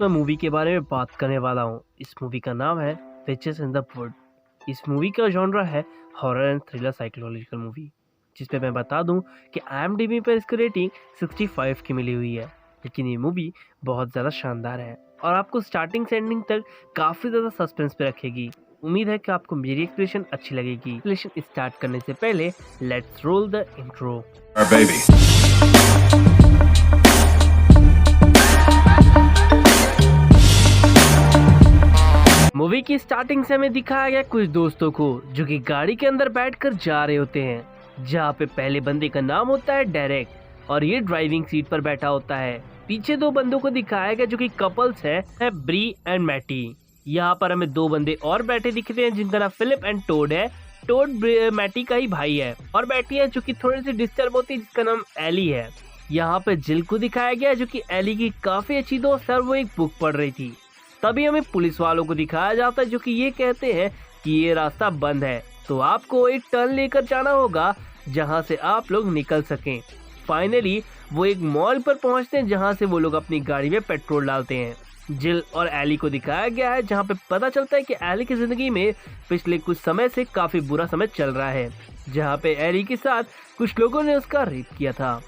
मैं मूवी के बारे में बात करने वाला हूँ। इस मूवी का नाम है विचेस इन द वुड। इस मूवी का जॉनरा है horror and thriller psychological movie, जिस पे मैं बता दूं कि IMDb पर इसकी रेटिंग 65 की मिली हुई है। लेकिन ये मूवी बहुत ज़्यादा शानदार है और आपको स्टार्टिंग से एंडिंग तक काफ़ी ज़्यादा सस्पेंस पे रखेगी। उम्मीद है कि आपको मेरी एक्सप्लेनेशन अच्छी लगेगी। एक्सप्लेनेशन स्टार्ट करने से पहले let's roll the intro. Movie की स्टार्टिंग से हमें दिखाया गया कुछ दोस्तों को जो कि गाड़ी के अंदर बैठकर जा रहे होते हैं, जहाँ पे पहले बंदे का नाम होता है डेरेक और ये ड्राइविंग सीट पर बैठा होता है। पीछे दो बंदों को दिखाया गया जो कि कपल्स है ब्री एंड मैटी। यहाँ पर हमें दो बंदे और बैठे दिखते हैं जिनका नाम फिलिप एंड टोड है। टोड मैटी का ही भाई है और बैठी है जो कि थोड़ी सी डिस्टर्ब होती है, जिसका नाम एली है। यहाँ पे जिल को दिखाया गया जो कि एली की काफी अच्छी दोस्त है और वो एक बुक पढ़ रही थी। तभी हमें पुलिस वालों को दिखाया जाता है जो कि ये कहते हैं कि ये रास्ता बंद है, तो आपको एक टर्न लेकर जाना होगा जहां से आप लोग निकल सकें। फाइनली वो एक मॉल पर पहुंचते हैं जहां से वो लोग अपनी गाड़ी में पेट्रोल डालते हैं। जिल और एली को दिखाया गया है जहां पे पता चलता है कि एली की जिंदगी में पिछले कुछ समय से काफी बुरा समय चल रहा है, जहाँ पे एली के साथ कुछ लोगों ने उसका रेप किया था।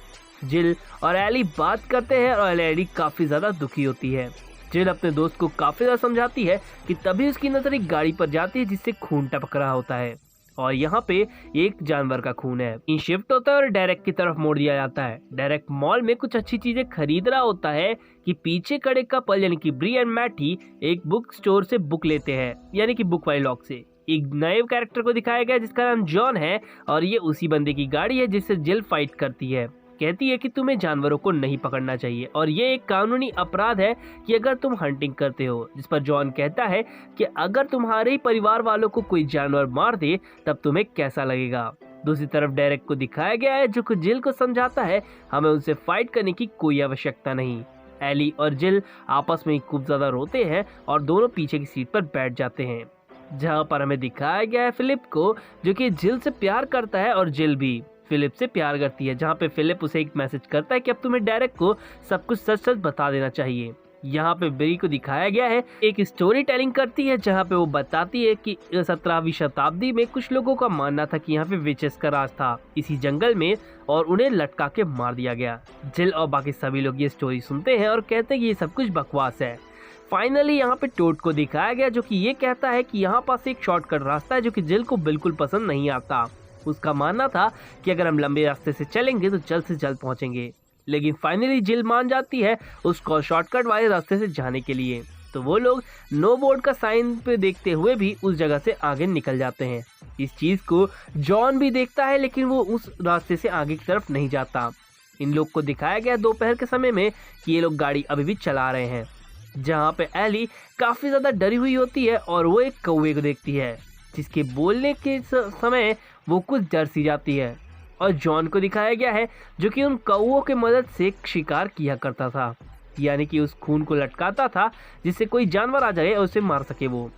जिल और एली बात करते हैं और एली काफी ज्यादा दुखी होती है। जिल अपने दोस्त को काफी ज्यादा समझाती है कि तभी उसकी नजर एक गाड़ी पर जाती है जिससे खून टपक रहा होता है और यहाँ पे एक जानवर का खून है। इन शिफ्ट होता है और डायरेक्ट की तरफ मोड़ दिया जाता है। डायरेक्ट मॉल में कुछ अच्छी चीजें खरीद रहा होता है कि पीछे खड़े कपल यानी कि ब्री एंड मैटी एक बुक स्टोर से बुक लेते हैं, यानी कि बुक वाली लॉक से। एक नए कैरेक्टर को दिखाया गया जिसका नाम जॉन है और ये उसी बंदे की गाड़ी है जिससे जिल फाइट करती है। कहती है कि तुम्हें जानवरों को नहीं पकड़ना चाहिए और ये एक कानूनी अपराध है कि अगर तुम हंटिंग करते हो, जिस पर जॉन कहता है कि अगर तुम्हारे ही परिवार वालों को कोई जानवर मार दे तब तुम्हें कैसा लगेगा। दूसरी तरफ डेरेक को दिखाया गया है जो कि जिल को समझाता है हमें उनसे फाइट करने की कोई आवश्यकता नहीं। एली और जिल आपस में खूब ज्यादा रोते हैं और दोनों पीछे की सीट पर बैठ जाते हैं, जहाँ पर हमें दिखाया गया है फिलिप को जो कि जिल से प्यार करता है और जिल भी फिलिप से प्यार करती है, जहाँ पे फिलिप उसे एक मैसेज करता है कि अब तुम्हें डायरेक्ट को सब कुछ सच सच बता देना चाहिए। यहाँ पे बेरी को दिखाया गया है एक स्टोरी टेलिंग करती है जहाँ पे वो बताती है कि 17वीं शताब्दी में कुछ लोगों का मानना था कि यहाँ पे विचेस का राज था इसी जंगल में और उन्हें लटका के मार दिया गया। जिल और बाकी सभी लोग ये स्टोरी सुनते हैं और कहते हैं कि ये सब कुछ बकवास है। फाइनली यहाँ पे टोड को दिखाया गया जो कि ये कहता है कि यहाँ पास एक शॉर्टकट रास्ता है जो कि जिल को बिल्कुल पसंद नहीं आता। उसका मानना था कि अगर हम लंबे रास्ते से चलेंगे तो जल्द से जल्द पहुंचेंगे, लेकिन फाइनली जिल मान जाती है उसको शॉर्टकट वाले रास्ते से जाने के लिए। तो वो लोग नो बोर्ड का साइन पे देखते हुए भी उस जगह से आगे निकल जाते हैं। इस चीज को जॉन भी देखता है लेकिन वो उस रास्ते से आगे की तरफ नहीं जाता। इन लोग को दिखाया गया दोपहर के समय में कि ये लोग गाड़ी अभी भी चला रहे हैं, जहाँ पे एली काफी ज्यादा डरी हुई होती है और वो एक कौवे को देखती है जिसके बोलने के समय वो कुछ डर सी जाती है। और जॉन को दिखाया गया है जो कि उन कौवों की मदद से शिकार किया करता था, यानी कि उस खून को लटकाता था जिससे कोई जानवर आ जाए और उसे मार सके वो।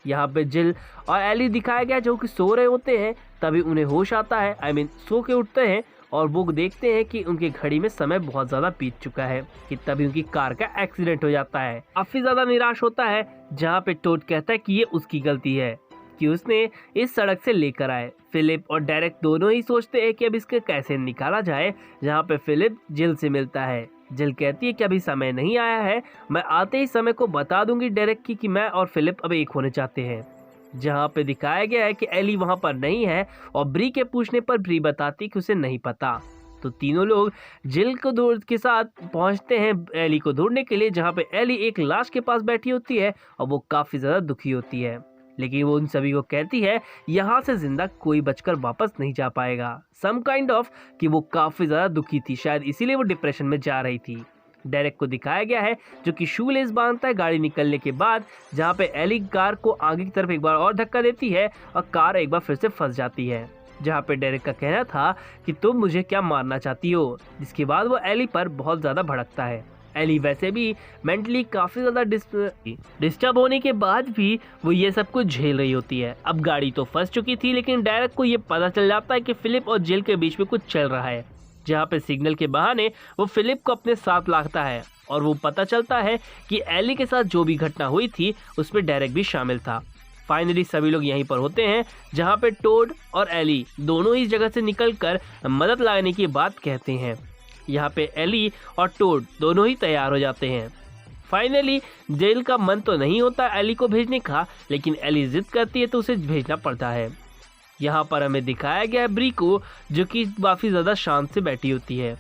यहाँ पे जिल और एली दिखाया गया जो कि सो रहे होते हैं, तभी उन्हें होश आता है, सो के उठते हैं और वो देखते हैं कि उनकी घड़ी में समय बहुत ज़्यादा बीत चुका है कि तभी उनकी कार का एक्सीडेंट हो जाता है। काफ़ी ज़्यादा निराश होता है, जहाँ पे टोड कहता है कि ये उसकी गलती है कि उसने इस सड़क से लेकर आए। फिलिप और डायरेक्ट दोनों ही सोचते हैं कि अब इसके कैसे निकाला जाए, जहाँ पे फिलिप जिल से मिलता है। जिल कहती है कि अभी समय नहीं आया है, मैं आते ही समय को बता दूंगी डायरेक्ट की कि मैं और फिलिप अब एक होने चाहते हैं। जहाँ पे दिखाया गया है कि एली वहाँ पर नहीं है और ब्री के पूछने पर ब्री बताती कि उसे नहीं पता। तो तीनों लोग जिल को के साथ पहुंचते हैं एली को ढूंढने के लिए, जहाँ पे एली एक लाश के पास बैठी होती है और वो काफी ज्यादा दुखी होती है, लेकिन वो उन सभी को कहती है यहाँ से जिंदा कोई बचकर वापस नहीं जा पाएगा। सम काइंड ऑफ कि वो काफी ज्यादा दुखी थी, शायद इसीलिए वो डिप्रेशन में जा रही थी। डायरेक्ट को दिखाया गया है जो कि शूलेस बांधता है गाड़ी निकलने के बाद, जहाँ पे एली कार को आगे की तरफ एक बार और धक्का देती है और कार एक बार फिर से फंस जाती है, जहाँ पे डायरेक्ट का कहना था कि तुम मुझे क्या मारना चाहती हो, जिसके बाद वो एली पर बहुत ज्यादा भड़कता है। एली वैसे भी मेंटली काफी ज्यादा डिस्टर्ब होने के बाद भी वो ये सब कुछ झेल रही होती है। अब गाड़ी तो फंस चुकी थी, लेकिन डायरेक्ट को ये पता चल जाता है कि फिलिप और जिल के बीच में कुछ चल रहा है। जहाँ पे सिग्नल के बहाने वो फिलिप को अपने साथ लाता है और वो पता चलता है कि एली के साथ जो भी घटना हुई थी उसमें डेरेक भी शामिल था। फाइनली सभी लोग यहीं पर होते हैं जहाँ पे टोड और एली दोनों ही जगह से निकलकर मदद लाने की बात कहते हैं। यहाँ पे एली और टोड दोनों ही तैयार हो जाते हैं। फाइनली जेल का मन तो नहीं होता एली को भेजने का, लेकिन एली जिद करती है तो उसे भेजना पड़ता है। यहाँ पर हमें दिखाया गया है ब्री को, जो कि काफ़ी ज़्यादा शांत से बैठी होती है।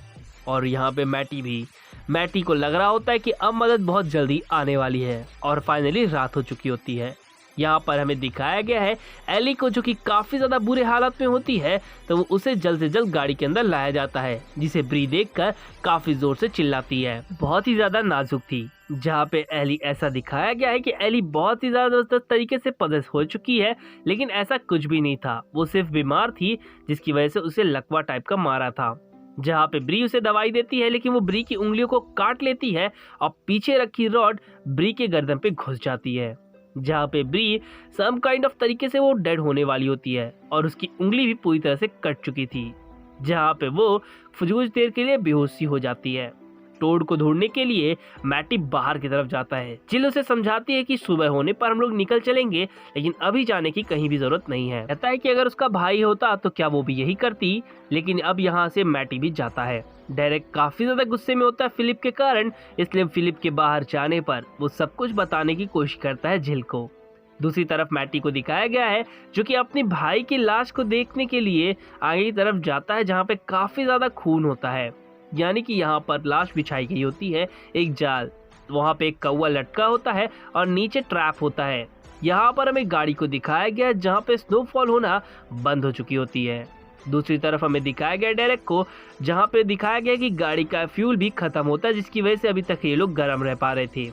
और यहाँ पे मैटी को लग रहा होता है कि अब मदद बहुत जल्दी आने वाली है और फाइनली रात हो चुकी होती है। यहाँ पर हमें दिखाया गया है एली को, जो कि काफ़ी ज़्यादा बुरे हालत में होती है, तो वो उसे जल्द से जल्द गाड़ी के अंदर लाया जाता है, जिसे ब्री देखकर काफ़ी ज़ोर से चिल्लाती है। बहुत ही ज़्यादा नाजुक थी। जहाँ पे एली ऐसा दिखाया गया है कि एली बहुत ही ज़्यादा तरीके से पजेस हो चुकी है, लेकिन ऐसा कुछ भी नहीं था। वो सिर्फ बीमार थी, जिसकी वजह से उसे लकवा टाइप का मारा था। जहाँ पे ब्री उसे दवाई देती है, लेकिन वो ब्री की उंगलियों को काट लेती है और पीछे रखी रॉड ब्री के गर्दन पे घुस जाती है। जहाँ पे ब्री सम काइंड ऑफ तरीके से वो डेड होने वाली होती है और उसकी उंगली भी पूरी तरह से कट चुकी थी। जहाँ पे वो कुछ देर के लिए बेहोश सी हो जाती है। टोड को ढूंढने के लिए मैटी बाहर की तरफ जाता है। जिल उसे समझाती है कि सुबह होने पर हम लोग निकल चलेंगे, लेकिन अभी जाने की कहीं भी जरूरत नहीं है। कहता है कि अगर उसका भाई होता तो क्या वो भी यही करती, लेकिन अब यहाँ से मैटी भी जाता है। डेरेक काफी ज्यादा गुस्से में होता है फिलिप के कारण, इसलिए फिलिप के बाहर जाने पर वो सब कुछ बताने की कोशिश करता है जिल को। दूसरी तरफ मैटी को दिखाया गया है, जो कि अपने भाई की लाश को देखने के लिए आगे की तरफ जाता है, जहाँ पे काफी ज्यादा खून होता है। यानी कि यहाँ पर लाश बिछाई गई होती है एक जाल, वहाँ पे एक कौवा लटका होता है और नीचे ट्रैप होता है। यहाँ पर हमें गाड़ी को दिखाया गया है, जहाँ पे स्नोफॉल होना बंद हो चुकी होती है। दूसरी तरफ हमें दिखाया गया डेरेक को, जहाँ पे दिखाया गया कि गाड़ी का फ्यूल भी खत्म होता है, जिसकी वजह से अभी तक ये लोग गर्म रह पा रहे थे।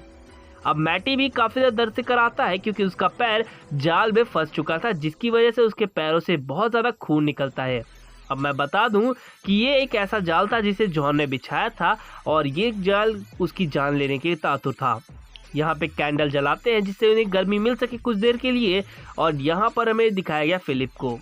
अब मैटी भी काफी ज्यादा दर्द से कराता है, क्योंकि उसका पैर जाल में फंस चुका था, जिसकी वजह से उसके पैरों से बहुत ज्यादा खून निकलता है। अब मैं बता दूं कि ये एक ऐसा जाल था जिसे जॉन ने बिछाया था और ये जाल उसकी जान लेने के तातुर था। यहाँ पे कैंडल जलाते हैं जिससे उन्हें गर्मी मिल सके कुछ देर के लिए। और यहाँ पर हमें दिखाया गया फिलिप को।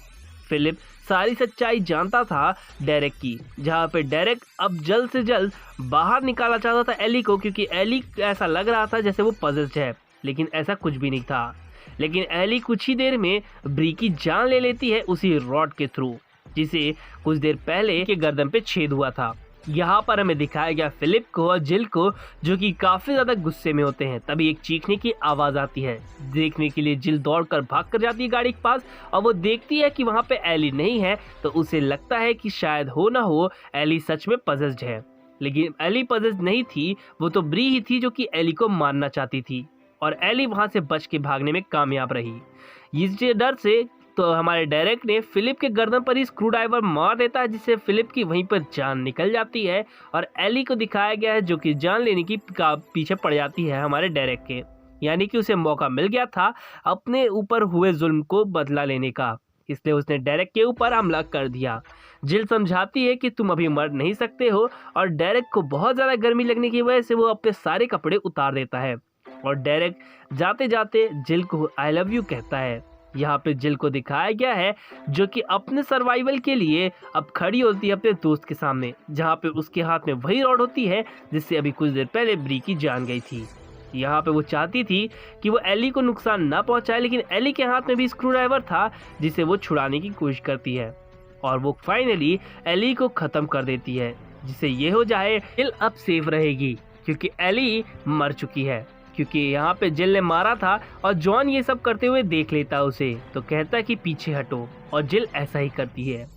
फिलिप सारी सच्चाई जानता था डेरेक की, जहाँ पे डेरेक अब जल्द से जल्द बाहर निकालना चाहता था एली को, क्योंकि एली ऐसा लग रहा था जैसे वो पजेस्ड है, लेकिन ऐसा कुछ भी नहीं था। लेकिन एली कुछ ही देर में ब्री की जान ले लेती है उसी रॉड के थ्रू, जिसे कुछ देर पहले के गर्दन पे छेद हुआ था। यहाँ पर हमें दिखाया गया फिलिप को और जिल को, जो कि काफी ज्यादा गुस्से में होते हैं। तभी एक चीखने की आवाज आती है। देखने के लिए जिल दौड़कर भाग कर जाती है गाड़ी के पास और वो देखती है कि वहाँ पे एली नहीं है, तो उसे लगता है कि शायद हो ना हो एली सच में पजेस्ड है। लेकिन एली पजेस्ड नहीं थी, वो तो ब्री ही थी जो कि एली को मारना चाहती थी और एली वहाँ से बच के भागने में कामयाब रही। इस डर से तो हमारे डेरेक ने फिलिप के गर्दन पर ही स्क्रू ड्राइवर मार देता है, जिससे फिलिप की वहीं पर जान निकल जाती है और एली को दिखाया गया है, जो कि जान लेने की पीछे पड़ जाती है हमारे डेरेक के। यानी कि उसे मौका मिल गया था अपने ऊपर हुए जुल्म को बदला लेने का, इसलिए उसने डेरेक के ऊपर हमला कर दिया। जिल समझाती है कि तुम अभी मर नहीं सकते हो और डेरेक को बहुत ज़्यादा गर्मी लगने की वजह से वो अपने सारे कपड़े उतार देता है और डेरेक जाते जाते जिल को आई लव यू कहता है। यहाँ पे जिल को दिखाया गया है, जो कि अपने सर्वाइवल के लिए अब खड़ी होती है अपने दोस्त के सामने, जहाँ पे उसके हाथ में वही रॉड होती है जिससे अभी कुछ देर पहले ब्री की जान गई थी। यहाँ पे वो चाहती थी कि वो एली को नुकसान ना पहुंचाए, लेकिन एली के हाथ में भी स्क्रू ड्राइवर था जिसे वो छुड़ाने की कोशिश करती है और वो फाइनली एली को खत्म कर देती है, जिससे ये हो जाए जिल अब सेफ रहेगी, क्योंकि एली मर चुकी है। क्योंकि यहाँ पे जिल ने मारा था और जॉन ये सब करते हुए देख लेता उसे, तो कहता है कि पीछे हटो और जिल ऐसा ही करती है।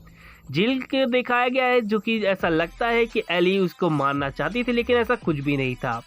जिल को दिखाया गया है, जो कि ऐसा लगता है कि एली उसको मारना चाहती थी, लेकिन ऐसा कुछ भी नहीं था।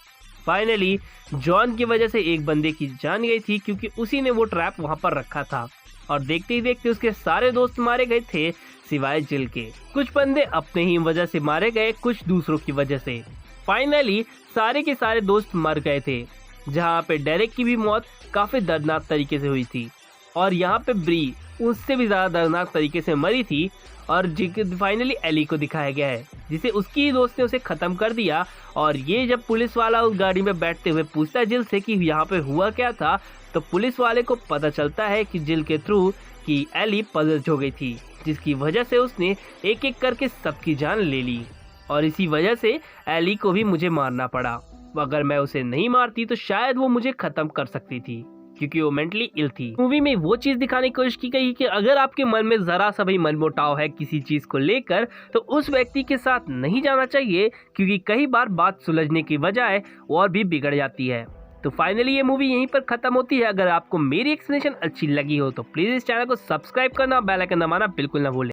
फाइनली जॉन की वजह से एक बंदे की जान गई थी, क्योंकि उसी ने वो ट्रैप वहाँ पर रखा था और देखते ही देखते उसके सारे दोस्त मारे गए थे सिवाय जिल के। कुछ बंदे अपने ही वजह से मारे गए, कुछ दूसरों की वजह से। फाइनली सारे के सारे दोस्त मर गए थे, जहाँ पे डेरेक की भी मौत काफी दर्दनाक तरीके से हुई थी और यहाँ पे ब्री उससे भी ज्यादा दर्दनाक तरीके से मरी थी। और फाइनली एली को दिखाया गया है, जिसे उसकी ही दोस्त ने उसे खत्म कर दिया। और ये जब पुलिस वाला उस गाड़ी में बैठते हुए पूछता है जिल से कि यहाँ पे हुआ क्या था, तो पुलिस वाले को पता चलता है कि जिल के थ्रू कि एली पजेस्ड हो गई थी, जिसकी वजह से उसने एक एक करके सबकी जान ले ली और इसी वजह से एली को भी मुझे मारना पड़ा। अगर मैं उसे नहीं मारती तो शायद वो मुझे खत्म कर सकती थी क्योंकि वो मेंटली इल थी। मूवी में वो चीज दिखाने की कोशिश की गई कि अगर आपके मन में जरा सा भी मनमुटाव है किसी चीज को लेकर तो उस व्यक्ति के साथ नहीं जाना चाहिए, क्योंकि कई बार बात सुलझने की बजाय और भी बिगड़ जाती है। तो फाइनली ये मूवी यहीं पर खत्म होती है। अगर आपको मेरी एक्सप्लेनेशन अच्छी लगी हो तो प्लीज इस चैनल को सब्सक्राइब करना, बेल आइकन दबाना बिल्कुल ना भूलें।